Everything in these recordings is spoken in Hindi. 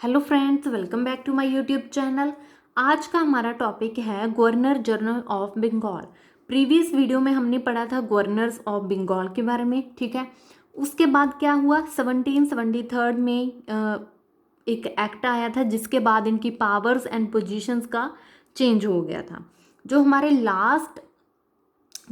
Hello friends, welcome back to my YouTube channel. आज का हमारा टॉपिक है governor general of Bengal. Previous video में हमने पढ़ा था गवर्नर्स ऑफ बंगाल के बारे में, ठीक है। उसके बाद क्या हुआ, 1773 में एक एक्ट आया था जिसके बाद इनकी पावर्स एंड पोजीशंस का चेंज हो गया था। जो हमारे लास्ट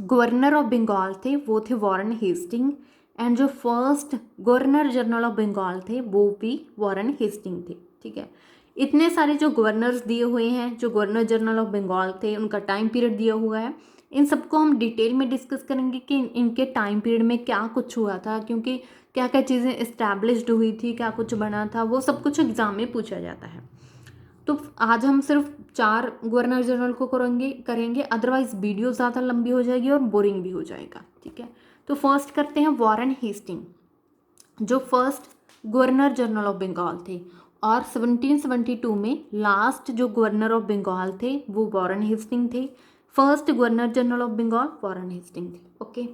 गवर्नर ऑफ बंगाल थे वो थे वॉरेन हेस्टिंग, एंड जो first governor general of Bengal थे वो भी वॉरेन हेस्टिंग थे, ठीक है। इतने सारे जो गवर्नर्स दिए हुए हैं, जो गवर्नर जनरल ऑफ बंगाल थे, उनका टाइम पीरियड दिया हुआ है। इन सबको हम डिटेल में डिस्कस करेंगे कि इनके टाइम पीरियड में क्या कुछ हुआ था, क्योंकि क्या क्या चीज़ें इस्टेब्लिश्ड हुई थी, क्या कुछ बना था, वो सब कुछ एग्जाम में पूछा जाता है। तो आज हम सिर्फ 4 गवर्नर जनरल को करेंगे, अदरवाइज वीडियो ज़्यादा लंबी हो जाएगी और बोरिंग भी हो जाएगा, ठीक है। तो फर्स्ट करते हैं वॉरेन हेस्टिंग, जो first governor general of Bengal थे। और 1772 में लास्ट जो गवर्नर ऑफ बंगाल थे वो वॉरेन हेस्टिंग थे। First governor general of Bengal Warren Hastings थे, ओके।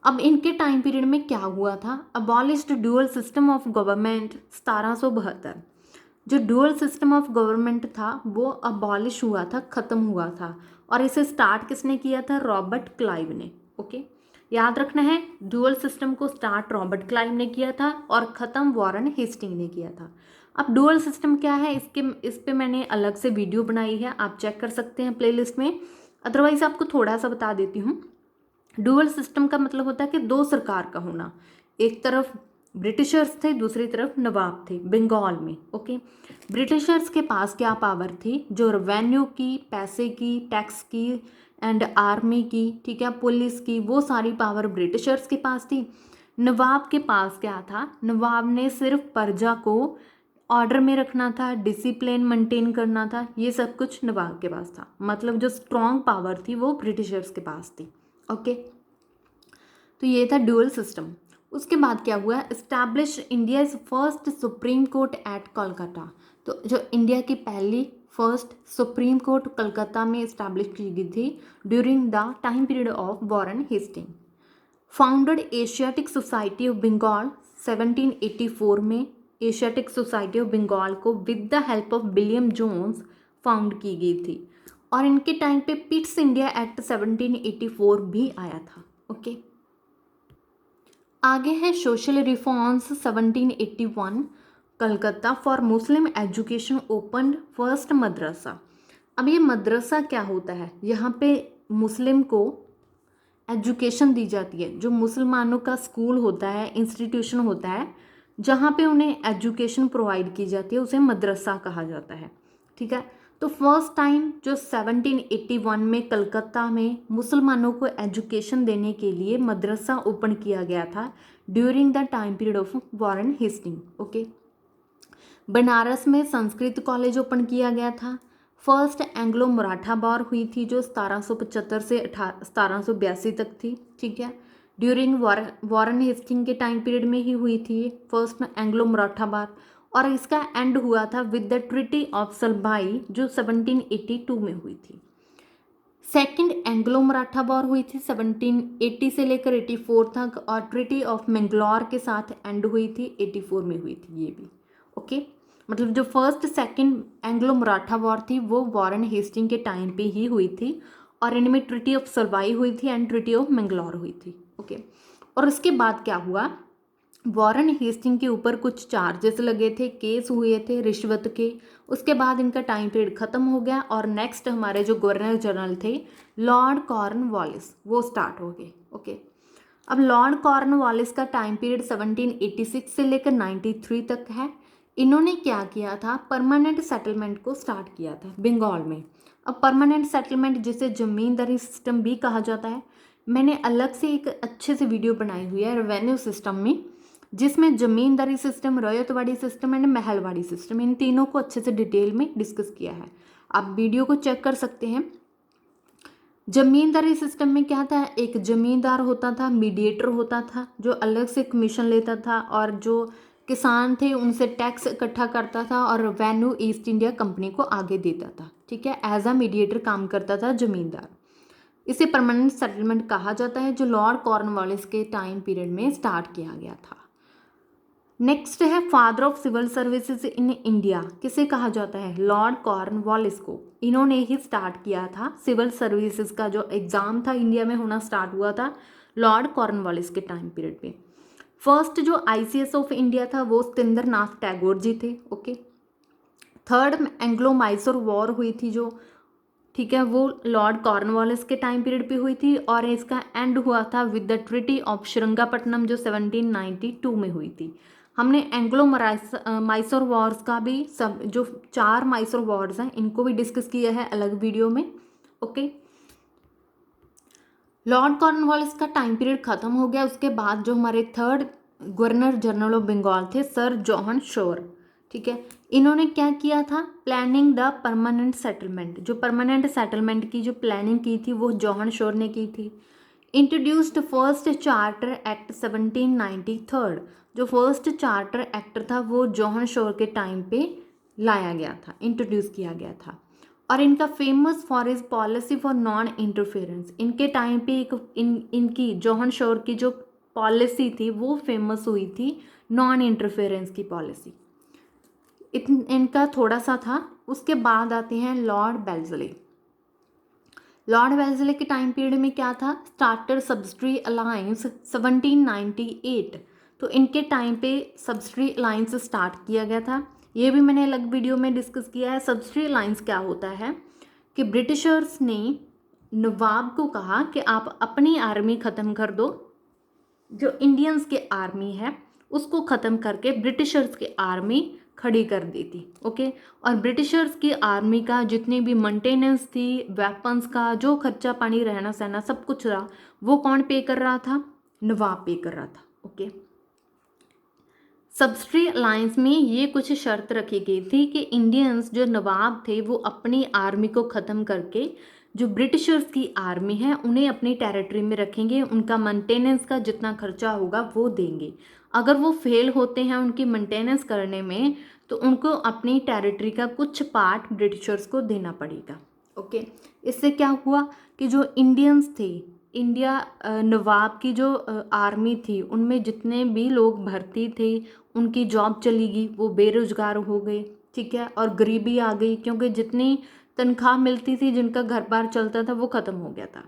अब इनके टाइम पीरियड में क्या हुआ था, abolished dual system of government 1772। जो ड्यूअल सिस्टम ऑफ गवर्नमेंट था वो अबॉलिश हुआ था, ख़त्म हुआ था। और इसे स्टार्ट किसने किया था, रॉबर्ट क्लाइव ने, ओके। याद रखना है, ड्यूअल सिस्टम को स्टार्ट रॉबर्ट क्लाइव ने किया था और ख़त्म वॉरेन हेस्टिंग ने किया था। अब ड्यूअल सिस्टम क्या है, इस पे मैंने अलग से वीडियो बनाई है, आप चेक कर सकते हैं प्लेलिस्ट में। अदरवाइज आपको थोड़ा सा बता देती हूँ। डुअल सिस्टम का मतलब होता है कि दो सरकार का होना। एक तरफ ब्रिटिशर्स थे, दूसरी तरफ नवाब थे बंगाल में, ओके। ब्रिटिशर्स के पास क्या पावर थी, जो रेवेन्यू की, पैसे की, टैक्स की एंड आर्मी की, ठीक है, पुलिस की, वो सारी पावर ब्रिटिशर्स के पास थी। नवाब के पास क्या था, नवाब ने सिर्फ प्रजा को ऑर्डर में रखना था, डिसिप्लिन मेंटेन करना था, ये सब कुछ नवाब के पास था। मतलब जो स्ट्रॉन्ग पावर थी वो ब्रिटिशर्स के पास थी, ओके। तो ये था ड्यूअल सिस्टम। उसके बाद क्या हुआ, establish India is first supreme court at Kolkata. तो जो इंडिया की पहली फर्स्ट सुप्रीम कोर्ट कलकत्ता में इस्टेब्लिश की गई थी during the time period of Warren Hastings. Founded Asiatic Society of Bengal 1784 में। एशियाटिक सोसाइटी ऑफ बंगाल को with the help of William Jones found की गई थी। और इनके टाइम पे पिट्स इंडिया एक्ट 1784 भी आया था, ओके। आगे है social reforms 1781, Calcutta for Muslim education open first मदरसा। अब ये मदरसा क्या होता है, यहाँ पे मुस्लिम को एजुकेशन दी जाती है। जो मुसलमानों का स्कूल होता है, इंस्टीट्यूशन होता है, जहाँ पे उन्हें एजुकेशन प्रोवाइड की जाती है, उसे मदरसा कहा जाता है, ठीक है। तो फर्स्ट टाइम जो 1781 में कलकत्ता में मुसलमानों को एजुकेशन देने के लिए मदरसा ओपन किया गया था during the time period of Warren Hastings, okay. Banaras में संस्कृत कॉलेज ओपन किया गया था। फर्स्ट एंग्लो मराठा वॉर हुई थी जो 1775 से 1782 तक थी, ठीक है। ड्यूरिंग वॉरेन हेस्टिंग के टाइम पीरियड में ही हुई थी फर्स्ट एंग्लो मराठा वॉर। और इसका एंड हुआ था with the treaty of Salbai जो 1782 में हुई थी। सेकंड एंग्लो मराठा वॉर हुई थी 1780 से लेकर 84 तक, और ट्रिटी ऑफ मैंगलोर के साथ एंड हुई थी 84 में हुई थी ये भी, ओके। मतलब जो first second Anglo Maratha war थी वो वॉरेन हेस्टिंग के टाइम पे ही हुई थी, और इनमें ट्रिटी ऑफ सलवाई हुई थी एंड ट्रिटी ऑफ मैंगलोर हुई थी, ओके। और उसके बाद क्या हुआ, वॉरेन हेस्टिंग के ऊपर कुछ चार्जेस लगे थे, केस हुए थे रिश्वत के। उसके बाद इनका टाइम पीरियड ख़त्म हो गया और नेक्स्ट हमारे जो गवर्नर जनरल थे लॉर्ड कॉर्नवालिस, वो स्टार्ट हो गए, ओके। अब लॉर्ड कॉर्नवालिस का टाइम पीरियड 1786 से लेकर 93 तक है। इन्होंने क्या किया था, परमानेंट सेटलमेंट को स्टार्ट किया था बंगाल में। अब परमानेंट सेटलमेंट जिसे ज़मींदारी सिस्टम भी कहा जाता है, मैंने अलग से एक अच्छे से वीडियो बनाई हुई है रेवेन्यू सिस्टम में, जिसमें zamindari system, ryotwari system and mahalwari system, इन तीनों को अच्छे से डिटेल में डिस्कस किया है। आप वीडियो को चेक कर सकते हैं। जमींदारी सिस्टम में क्या था, एक जमींदार होता था, मीडिएटर होता था जो अलग से कमीशन लेता था, और जो किसान थे उनसे टैक्स इकट्ठा करता था और रेवेन्यू ईस्ट इंडिया कंपनी को आगे देता था, ठीक है। एज अ मीडिएटर काम करता था जमींदार। इसे परमानेंट सेटलमेंट कहा जाता है जो लॉर्ड कॉर्नवालिस के टाइम पीरियड में स्टार्ट किया गया था। नेक्स्ट है father of civil services in India, किसे कहा जाता है? लॉर्ड कॉर्नवालिस को। इन्होंने ही स्टार्ट किया था सिविल सर्विसेज का जो एग्ज़ाम था इंडिया में होना स्टार्ट हुआ था लॉर्ड कॉर्नवालिस के टाइम पीरियड पे। फर्स्ट जो आईसीएस ऑफ इंडिया था वो सत्येंद्र नाथ टैगोर जी थे। Okay, third Anglo Mysore war हुई थी जो, ठीक है, वो लॉर्ड कॉर्नवालिस के टाइम पीरियड पे हुई थी और इसका एंड हुआ था विद द ट्रिटी ऑफ श्रृंगापट्टनम जो 1792 में हुई थी। हमने एंग्लो मैसूर वॉर्स का भी सब जो 4 मैसूर वॉर्स हैं इनको भी डिस्कस किया है अलग वीडियो में। ओके, लॉर्ड कॉर्नवालिस का टाइम पीरियड खत्म हो गया। उसके बाद जो हमारे third governor general of Bengal थे सर जॉन शोर, ठीक है, इन्होंने क्या किया था? प्लानिंग द परमानेंट सेटलमेंट, जो परमानेंट सेटलमेंट की जो प्लानिंग की थी वो जॉन शोर ने की थी। इंट्रोड्यूस्ड फर्स्ट चार्टर एक्ट 1793, जो फर्स्ट चार्टर एक्ट था वो जॉन शोर के टाइम पे लाया गया था, इंट्रोड्यूस किया गया था। और इनका famous for is policy for non interference, इनके टाइम पे एक इनकी जॉन शोर की जो पॉलिसी थी वो फेमस हुई थी नॉन इंटरफेरेंस की पॉलिसी। इनका थोड़ा सा था। उसके बाद आते हैं लॉर्ड बेल्जले। लॉर्ड वेल्जले के टाइम पीरियड में क्या था? स्टार्टर सब्सिडरी अलायंस 1798, तो इनके टाइम पे सब्सिडरी अलायंस स्टार्ट किया गया था। ये भी मैंने अलग वीडियो में डिस्कस किया है। सब्सिडरी अलायंस क्या होता है कि ब्रिटिशर्स ने नवाब को कहा कि आप अपनी आर्मी ख़त्म कर दो, जो इंडियंस की आर्मी है उसको ख़त्म करके ब्रिटिशर्स की आर्मी खड़ी कर दी थी। ओके, और ब्रिटिशर्स की आर्मी का जितनी भी मेंटेनेंस थी, वेपन्स का जो खर्चा पानी, रहना सहना सब कुछ रहा, वो कौन पे कर रहा था? नवाब पे कर रहा था। ओके, सब्सिडरी अलायंस में ये कुछ शर्त रखी गई थी कि इंडियंस जो नवाब थे वो अपनी आर्मी को ख़त्म करके जो ब्रिटिशर्स की आर्मी है उन्हें अपनी टेरिटरी में रखेंगे, उनका मेंटेनेंस का जितना खर्चा होगा वो देंगे। अगर वो फेल होते हैं उनकी मेंटेनेंस करने में तो उनको अपनी टेरिटरी का कुछ पार्ट ब्रिटिशर्स को देना पड़ेगा। ओके, इससे क्या हुआ कि जो इंडियंस थे, इंडिया नवाब की जो आर्मी थी उनमें जितने भी लोग भर्ती थे उनकी जॉब चली गई, वो बेरोजगार हो गए, ठीक है, और गरीबी आ गई क्योंकि जितनी तनख्वाह मिलती थी, जिनका घर बार चलता था वो ख़त्म हो गया था।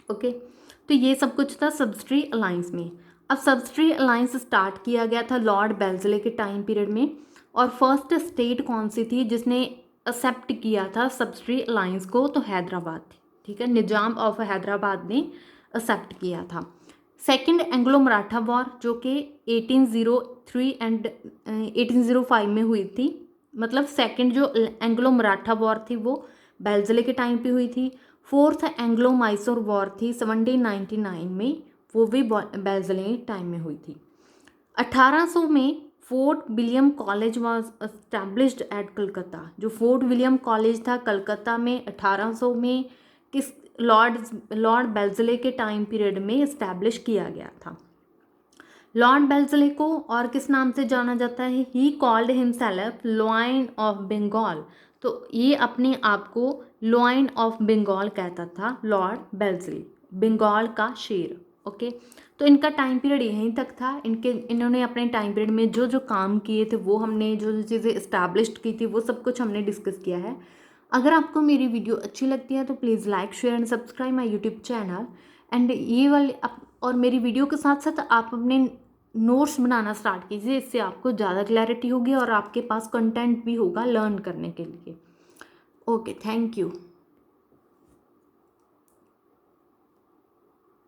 ओके, तो ये सब कुछ था सब्सिडरी अलायंस में। अब सब्सिडरी अलायंस स्टार्ट किया गया था लॉर्ड बेल्जले के टाइम पीरियड में, और फर्स्ट स्टेट कौन सी थी जिसने एक्सेप्ट किया था सब्सिडरी अलायंस को? तो हैदराबाद थी, ठीक है, निजाम ऑफ हैदराबाद ने एक्सेप्ट किया था। सेकंड एंग्लो मराठा वॉर जो कि 1803 एंड 1805 में हुई थी, मतलब सेकंड जो एंग्लो मराठा वॉर थी वो बेल्जले के टाइम पे हुई थी। फोर्थ एंग्लो मैसूर वॉर थी 1799 में, वो भी बेल्जले के टाइम में हुई थी। 1800 में fort William college was established eight Calcutta, जो फोर्ट विलियम कॉलेज था कलकत्ता में 1800 में किस लॉर्ड बेल्जले के टाइम पीरियड में इस्टेब्लिश किया गया था। लॉर्ड बेल्जले को और किस नाम से जाना जाता है? He called himself lion of Bengal, तो ये अपने आप को लॉयन ऑफ बंगाल कहता था लॉर्ड बेल्जले, बंगाल का शेर। ओके, तो इनका टाइम पीरियड यहीं तक था। इन्होंने अपने टाइम पीरियड में जो जो काम किए थे वो हमने, जो चीज़ें इस्टेब्लिश्ड की थी वो सब कुछ हमने डिस्कस किया है। अगर आपको मेरी वीडियो अच्छी लगती है तो please like share and subscribe my YouTube channel. And ये वाली और मेरी वीडियो के साथ साथ आप अपने नोट्स बनाना स्टार्ट कीजिए, इससे आपको ज़्यादा क्लैरिटी होगी और आपके पास कंटेंट भी होगा लर्न करने के लिए। Okay, thank you.